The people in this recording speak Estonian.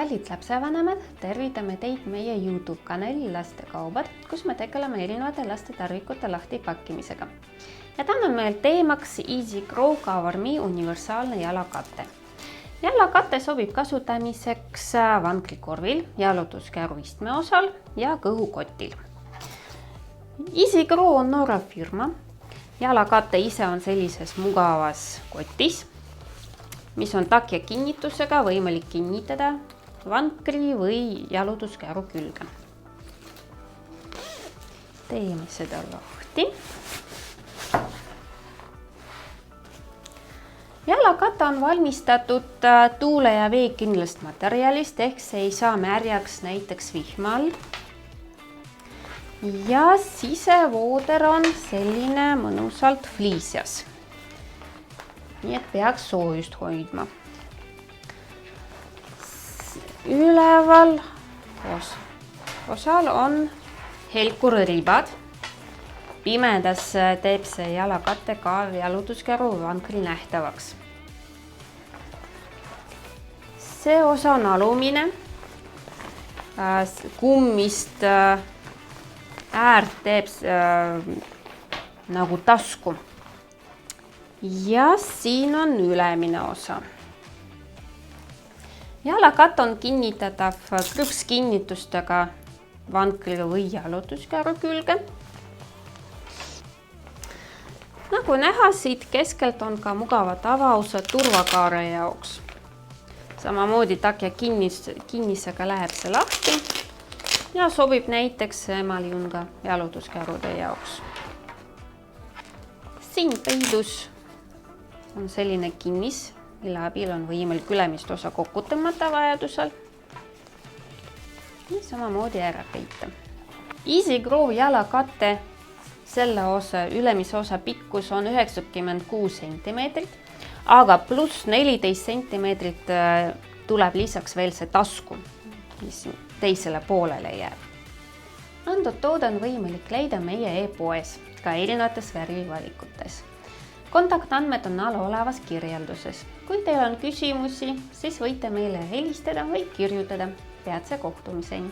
Kallid lapsevanemad, tervitame teid meie YouTube kanali Lastekaubad, kus me tegeleme erinevate lastetarvikute lahtipakkimisega. Ja täna on meil teemaks EasyGrow Cover.me universaalne jalakatte. Jalakatte sobib kasutamiseks vankrikorvil, jalutuskäru istmeosal ja kõhukotil. EasyGrow on Norra firma. Jalakatte ise on sellises mugavas kotis, mis on takja kinnitusega võimalik kinnitada vankri või jalutuskäru külge. Teeme seda lahti. Jalakatte on valmistatud tuule ja veekindlast materjalist, ehk see ei saa märjaks näiteks vihma all. Ja sisevooder on selline mõnusalt fliisjas. Nii et peaks soojust hoidma. Üleval osal on helkurribad. Pimedas teeb see jalakatte ka jalutuskäru vankri nähtavaks. See osa on alumine. Kummist äärt teeb nagu tasku. Ja siin on ülemine osa. Jalakatt on kinnitatav krõpskinnitustega vankri või jalutuskäru külge. Nagu näha, siit keskelt on ka mugavad avausad turvakaare jaoks. Samamoodi takja kinnisega läheb see lahti ja sobib näiteks emaljunga jalutuskärude jaoks. Siin peidus on selline kinnis, mille abil on võimalik ülemist osa kokku tõmmata vajadusel. Ja samamoodi ära peita. EasyGrow jalakatte selle osa, ülemise osa pikkus on 96 cm, aga pluss 14 cm tuleb lisaks veel see tasku, mis teisele poolele jääb. Antud toode on võimalik leida meie e-poes, ka erinevates värvivalikutes. Kontaktandmed on all olevas kirjelduses. Kui teil on küsimusi, siis võite meile helistada või kirjutada. Peatse kohtumiseni!